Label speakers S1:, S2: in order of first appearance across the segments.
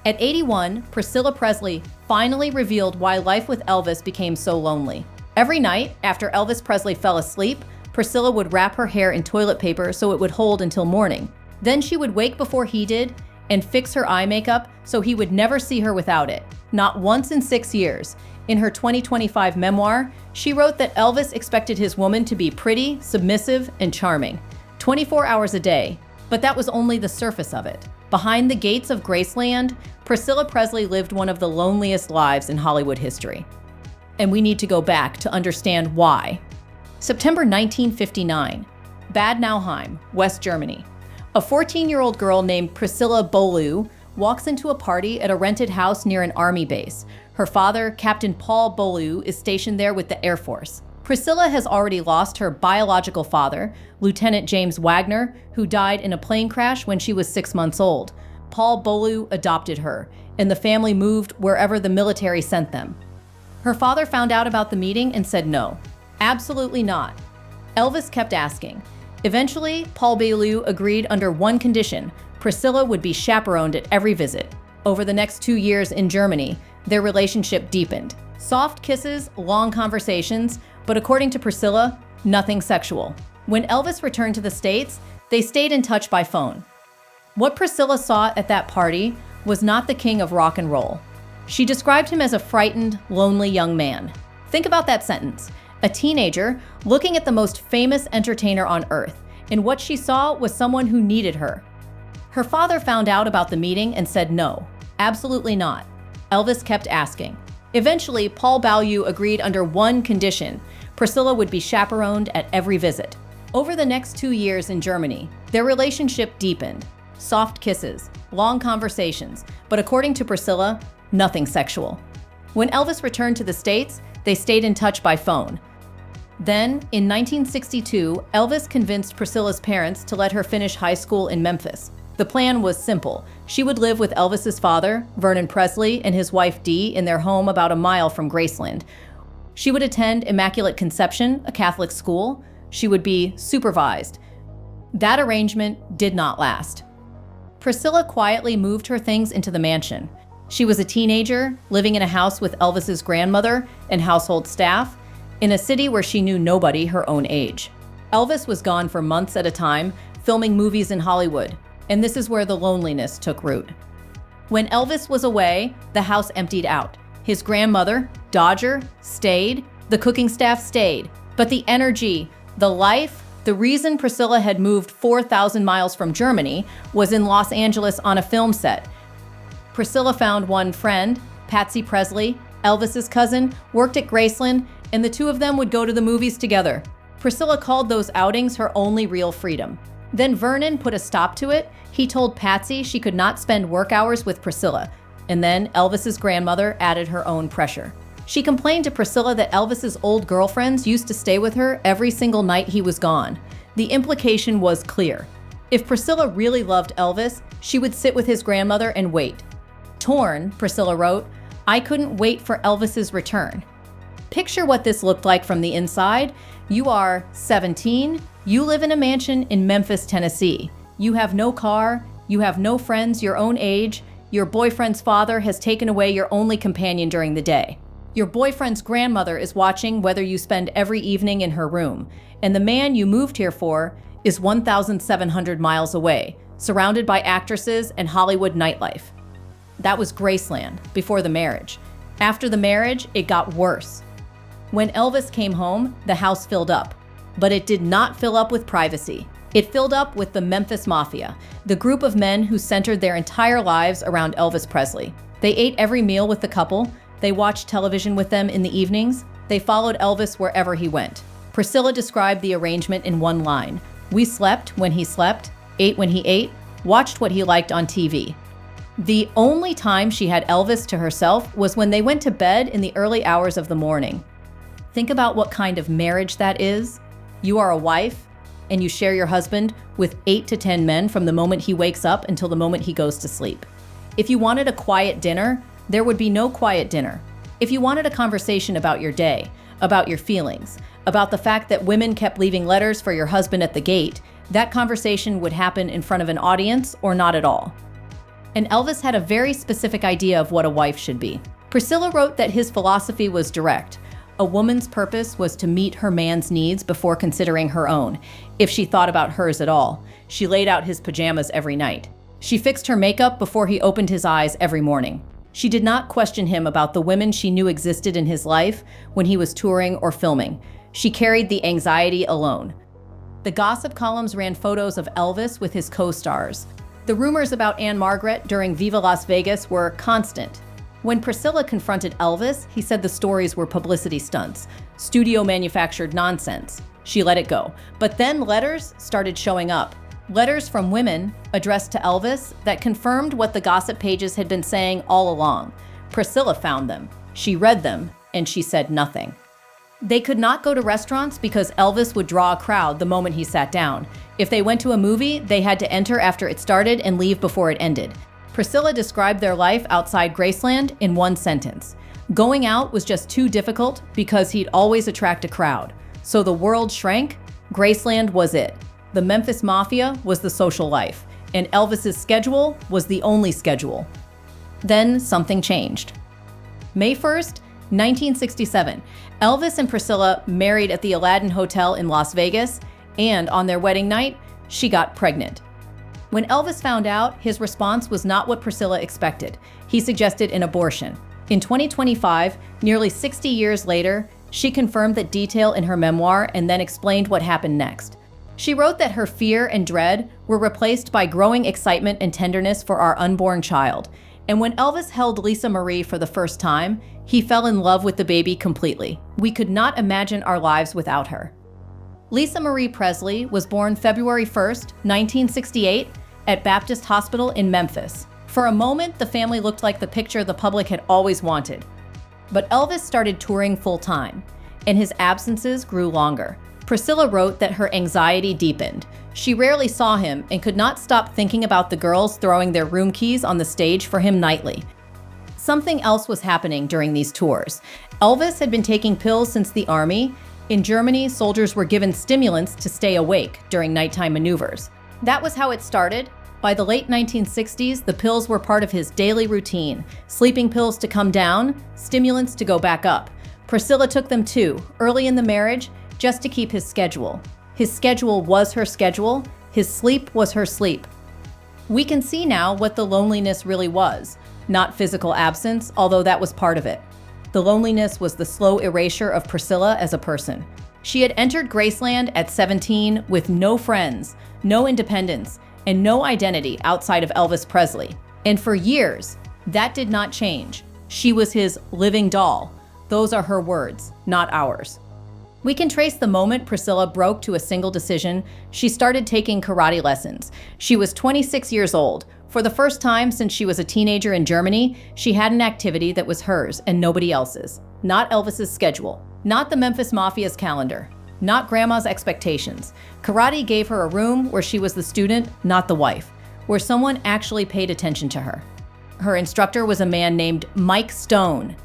S1: At 81, Priscilla Presley finally revealed why life with Elvis became so lonely. Every night, after Elvis Presley fell asleep, Priscilla would wrap her hair in toilet paper so it would hold until morning. Then she would wake before he did and fix her eye makeup so he would never see her without it. Not once in 6 years. In her 2025 memoir, she wrote that Elvis expected his woman to be pretty, submissive, and charming, 24 hours a day. But that was only the surface of it. Behind the gates of Graceland, Priscilla Presley lived one of the loneliest lives in Hollywood history. And we need to go back to understand why. September 1959, Bad Nauheim, West Germany. A 14-year-old girl named Priscilla Beaulieu walks into a party at a rented house near an army base. Her father, Captain Paul Beaulieu, is stationed there with the Air Force. Priscilla has already lost her biological father, Lieutenant James Wagner, who died in a plane crash when she was 6 months old. Paul Beaulieu adopted her, and the family moved wherever the military sent them. Her father found out about the meeting and said no, absolutely not. Elvis kept asking. Eventually, Paul Beaulieu agreed under one condition: Priscilla would be chaperoned at every visit. Over the next 2 years in Germany, their relationship deepened. Soft kisses, long conversations, but according to Priscilla, nothing sexual. When Elvis returned to the States, they stayed in touch by phone. What Priscilla saw at that party was not the king of rock and roll. She described him as a frightened, lonely young man. Think about that sentence. A teenager looking at the most famous entertainer on earth, and what she saw was someone who needed her. Her father found out about the meeting and said no, absolutely not. Elvis kept asking. Eventually, Paul Beaulieu agreed under one condition: Priscilla would be chaperoned at every visit. Over the next 2 years in Germany, their relationship deepened. Soft kisses, long conversations, but according to Priscilla, nothing sexual. When Elvis returned to the States, they stayed in touch by phone. Then, in 1962, Elvis convinced Priscilla's parents to let her finish high school in Memphis. The plan was simple. She would live with Elvis's father, Vernon Presley, and his wife Dee in their home about a mile from Graceland. She would attend Immaculate Conception, a Catholic school. She would be supervised. That arrangement did not last. Priscilla quietly moved her things into the mansion. She was a teenager, living in a house with Elvis's grandmother and household staff, in a city where she knew nobody her own age. Elvis was gone for months at a time, filming movies in Hollywood, and this is where the loneliness took root. When Elvis was away, the house emptied out. His grandmother, Dodger, stayed, the cooking staff stayed, but the energy, the life, the reason Priscilla had moved 4,000 miles from Germany was in Los Angeles on a film set. Priscilla found one friend, Patsy Presley, Elvis's cousin, worked at Graceland, and the two of them would go to the movies together. Priscilla called those outings her only real freedom. Then Vernon put a stop to it. He told Patsy she could not spend work hours with Priscilla. And then Elvis's grandmother added her own pressure. She complained to Priscilla that Elvis's old girlfriends used to stay with her every single night he was gone. The implication was clear. If Priscilla really loved Elvis, she would sit with his grandmother and wait. Torn, Priscilla wrote, "I couldn't wait for Elvis's return." Picture what this looked like from the inside. You are 17, you live in a mansion in Memphis, Tennessee. You have no car, you have no friends your own age, your boyfriend's father has taken away your only companion during the day. Your boyfriend's grandmother is watching whether you spend every evening in her room, and the man you moved here for is 1,700 miles away, surrounded by actresses and Hollywood nightlife. That was Graceland, before the marriage. After the marriage, it got worse. When Elvis came home, the house filled up. But it did not fill up with privacy. It filled up with the Memphis Mafia, the group of men who centered their entire lives around Elvis Presley. They ate every meal with the couple. They watched television with them in the evenings. They followed Elvis wherever he went. Priscilla described the arrangement in one line: "We slept when he slept, ate when he ate, watched what he liked on TV." The only time she had Elvis to herself was when they went to bed in the early hours of the morning. Think about what kind of marriage that is. You are a wife, and you share your husband with 8 to 10 men from the moment he wakes up until the moment he goes to sleep. If you wanted a quiet dinner, there would be no quiet dinner. If you wanted a conversation about your day, about your feelings, about the fact that women kept leaving letters for your husband at the gate, that conversation would happen in front of an audience or not at all. and Elvis had a very specific idea of what a wife should be. Priscilla wrote that his philosophy was direct. A woman's purpose was to meet her man's needs before considering her own, if she thought about hers at all. She laid out his pajamas every night. She fixed her makeup before he opened his eyes every morning. She did not question him about the women she knew existed in his life when he was touring or filming. She carried the anxiety alone. The gossip columns ran photos of Elvis with his co-stars. The rumors about Anne Margaret during Viva Las Vegas were constant. When Priscilla confronted Elvis, he said the stories were publicity stunts, studio-manufactured nonsense. She let it go. But then letters started showing up. Letters from women addressed to Elvis that confirmed what the gossip pages had been saying all along. Priscilla found them. She read them, and she said nothing. They could not go to restaurants because Elvis would draw a crowd the moment he sat down. If they went to a movie, they had to enter after it started and leave before it ended. Priscilla described their life outside Graceland in one sentence. Going out was just too difficult because he'd always attract a crowd. So the world shrank, Graceland was it. The Memphis Mafia was the social life, and Elvis's schedule was the only schedule. Then something changed. May 1st, 1967, Elvis and Priscilla married at the Aladdin Hotel in Las Vegas, and on their wedding night, she got pregnant. When Elvis found out, his response was not what Priscilla expected. He suggested an abortion. In 2025, nearly 60 years later, she confirmed that detail in her memoir and then explained what happened next. She wrote that her fear and dread were replaced by growing excitement and tenderness for our unborn child. And when Elvis held Lisa Marie for the first time, he fell in love with the baby completely. We could not imagine our lives without her. Lisa Marie Presley was born February 1st, 1968, at Baptist Hospital in Memphis. For a moment, the family looked like the picture the public had always wanted. But Elvis started touring full-time, and his absences grew longer. Priscilla wrote that her anxiety deepened. She rarely saw him and could not stop thinking about the girls throwing their room keys on the stage for him nightly. Something else was happening during these tours. Elvis had been taking pills since the army. In Germany, soldiers were given stimulants to stay awake during nighttime maneuvers. That was how it started. By the late 1960s, the pills were part of his daily routine. Sleeping pills to come down, stimulants to go back up. Priscilla took them too, early in the marriage, just to keep his schedule. His schedule was her schedule. His sleep was her sleep. We can see now what the loneliness really was. Not physical absence, although that was part of it. The loneliness was the slow erasure of Priscilla as a person. She had entered Graceland at 17 with no friends, no independence, and no identity outside of Elvis Presley. And for years, that did not change. She was his living doll. Those are her words, not ours. We can trace the moment Priscilla broke to a single decision. She started taking karate lessons. She was 26 years old. For the first time since she was a teenager in Germany, she had an activity that was hers and nobody else's. Not Elvis's schedule, not the Memphis Mafia's calendar, not grandma's expectations. Karate gave her a room where she was the student, not the wife, where someone actually paid attention to her. Her instructor was a man named Mike Stone.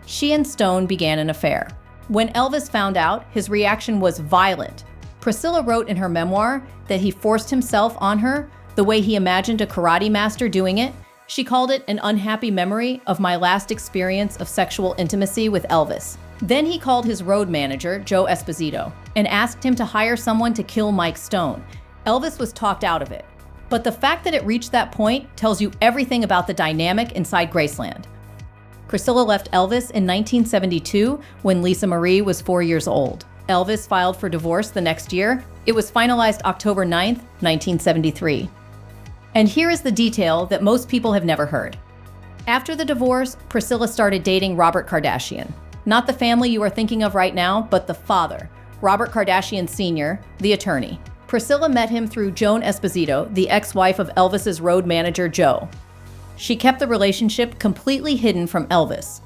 S1: She and Stone began an affair. When Elvis found out, his reaction was violent. Priscilla wrote in her memoir that he forced himself on her the way he imagined a karate master doing it. She called it an unhappy memory of my last experience of sexual intimacy with Elvis. Then he called his road manager, Joe Esposito, and asked him to hire someone to kill Mike Stone. Elvis was talked out of it. But the fact that it reached that point tells you everything about the dynamic inside Graceland. Priscilla left Elvis in 1972 when Lisa Marie was 4 years old. Elvis filed for divorce the next year. It was finalized October 9th, 1973. And here is the detail that most people have never heard. After the divorce, Priscilla started dating Robert Kardashian. Not the family you are thinking of right now, but the father, Robert Kardashian Sr., the attorney. Priscilla met him through Joan Esposito, the ex-wife of Elvis's road manager, Joe. She kept the relationship completely hidden from Elvis.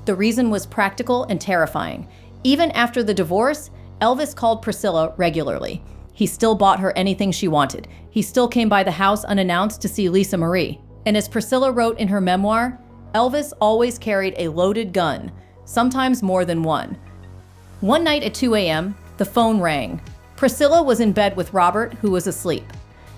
S1: The reason was practical and terrifying. Even after the divorce, Elvis called Priscilla regularly. He still bought her anything she wanted. He still came by the house unannounced to see Lisa Marie. And as Priscilla wrote in her memoir, Elvis always carried a loaded gun, sometimes more than one. One night at 2 a.m., the phone rang. Priscilla was in bed with Robert, who was asleep.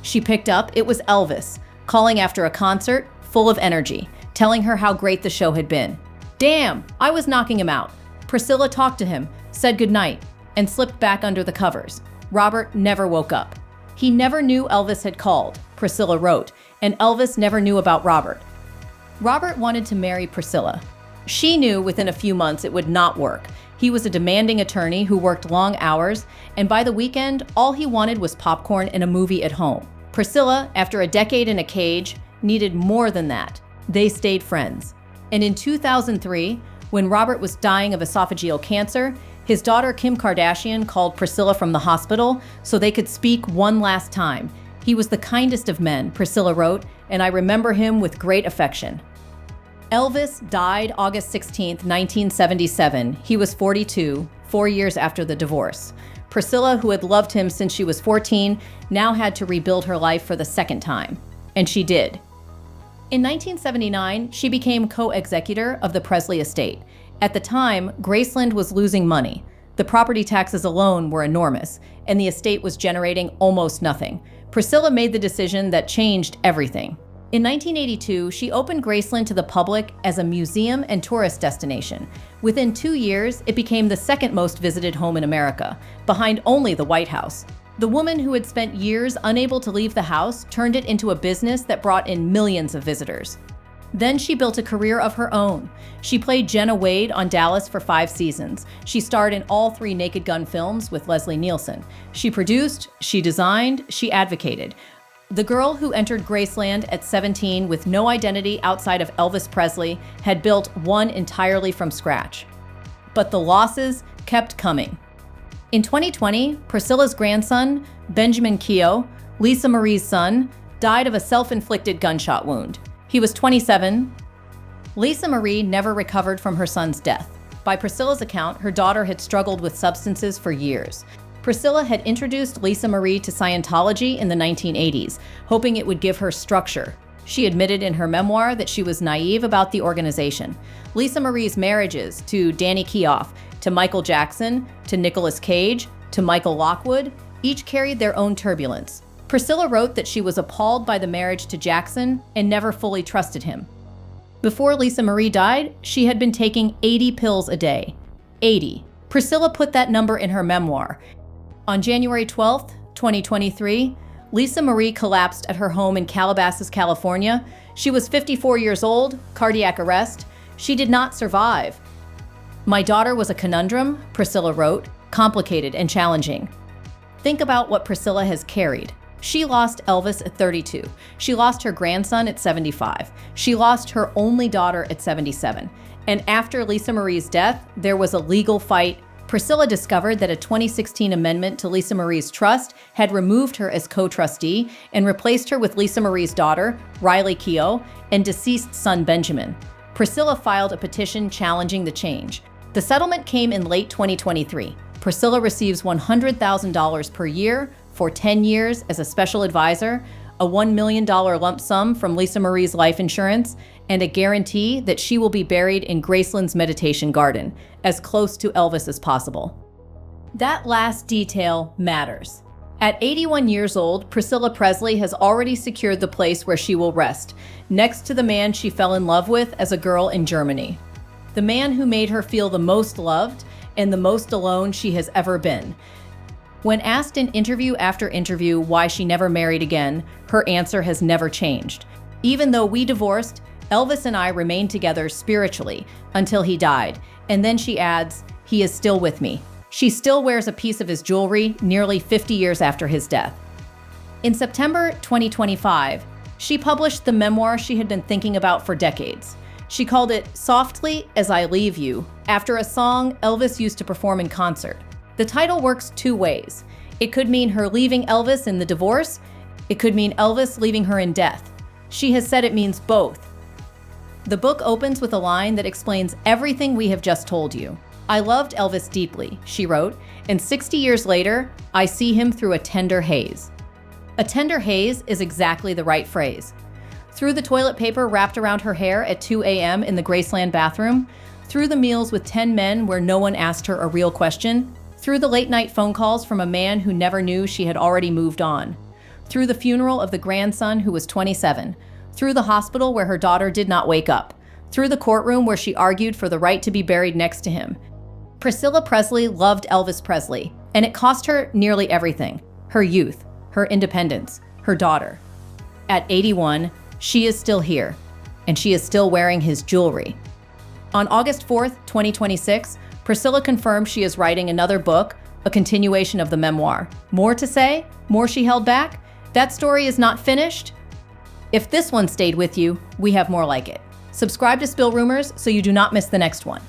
S1: She picked up. It was Elvis, calling after a concert, full of energy, telling her how great the show had been. Damn, I was knocking him out. Priscilla talked to him, said goodnight, and slipped back under the covers. Robert never woke up. He never knew Elvis had called, Priscilla wrote, and Elvis never knew about Robert. Robert wanted to marry Priscilla. She knew within a few months it would not work. He was a demanding attorney who worked long hours, and by the weekend, all he wanted was popcorn and a movie at home. Priscilla, after a decade in a cage, needed more than that. They stayed friends. And in 2003, when Robert was dying of esophageal cancer, his daughter Kim Kardashian called Priscilla from the hospital so they could speak one last time. He was the kindest of men, Priscilla wrote, and I remember him with great affection. Elvis died August 16, 1977. He was 42, 4 years after the divorce. Priscilla, who had loved him since she was 14, now had to rebuild her life for the second time. And she did. In 1979, she became co-executor of the Presley estate. At the time, Graceland was losing money. The property taxes alone were enormous, and the estate was generating almost nothing. Priscilla made the decision that changed everything. In 1982, she opened Graceland to the public as a museum and tourist destination. Within 2 years, it became the second most visited home in America, behind only the White House. The woman who had spent years unable to leave the house turned it into a business that brought in millions of visitors. Then she built a career of her own. She played Jenna Wade on Dallas for 5 seasons. She starred in all 3 Naked Gun films with Leslie Nielsen. She produced, she designed, she advocated. The girl who entered Graceland at 17 with no identity outside of Elvis Presley had built one entirely from scratch. But the losses kept coming. In 2020, Priscilla's grandson, Benjamin Keogh, Lisa Marie's son, died of a self-inflicted gunshot wound. He was 27. Lisa Marie never recovered from her son's death. By Priscilla's account, her daughter had struggled with substances for years. Priscilla had introduced Lisa Marie to Scientology in the 1980s, hoping it would give her structure. She admitted in her memoir that she was naive about the organization. Lisa Marie's marriages to Danny Keough, to Michael Jackson, to Nicolas Cage, to Michael Lockwood, each carried their own turbulence. Priscilla wrote that she was appalled by the marriage to Jackson and never fully trusted him. Before Lisa Marie died, she had been taking 80 pills a day. 80. Priscilla put that number in her memoir. On January 12, 2023, Lisa Marie collapsed at her home in Calabasas, California. She was 54 years old, cardiac arrest. She did not survive. My daughter was a conundrum, Priscilla wrote, complicated and challenging. Think about what Priscilla has carried. She lost Elvis at 32. She lost her grandson at 75. She lost her only daughter at 77. And after Lisa Marie's death, there was a legal fight. Priscilla discovered that a 2016 amendment to Lisa Marie's trust had removed her as co-trustee and replaced her with Lisa Marie's daughter, Riley Keough, and deceased son Benjamin. Priscilla filed a petition challenging the change. The settlement came in late 2023. Priscilla receives $100,000 per year for 10 years as a special advisor, a $1 million lump sum from Lisa Marie's life insurance, and a guarantee that she will be buried in Graceland's meditation garden, as close to Elvis as possible. That last detail matters. At 81 years old, Priscilla Presley has already secured the place where she will rest, next to the man she fell in love with as a girl in Germany. The man who made her feel the most loved and the most alone she has ever been. When asked in interview after interview why she never married again, her answer has never changed. Even though we divorced, Elvis and I remained together spiritually until he died. And then she adds, he is still with me. She still wears a piece of his jewelry nearly 50 years after his death. In September 2025, she published the memoir she had been thinking about for decades. She called it Softly As I Leave You, after a song Elvis used to perform in concert. The title works 2 ways. It could mean her leaving Elvis in the divorce. It could mean Elvis leaving her in death. She has said it means both. The book opens with a line that explains everything we have just told you. I loved Elvis deeply, she wrote, and 60 years later, I see him through a tender haze. A tender haze is exactly the right phrase. Through the toilet paper wrapped around her hair at 2 a.m. in the Graceland bathroom, through the meals with 10 men where no one asked her a real question, through the late-night phone calls from a man who never knew she had already moved on, through the funeral of the grandson who was 27, through the hospital where her daughter did not wake up, through the courtroom where she argued for the right to be buried next to him. Priscilla Presley loved Elvis Presley, and it cost her nearly everything: her youth, her independence, her daughter. At 81, she is still here, and she is still wearing his jewelry. On August 4th, 2026, Priscilla confirmed she is writing another book, a continuation of the memoir. More to say? More she held back? That story is not finished? If this one stayed with you, we have more like it. Subscribe to Spill Rumors so you do not miss the next one.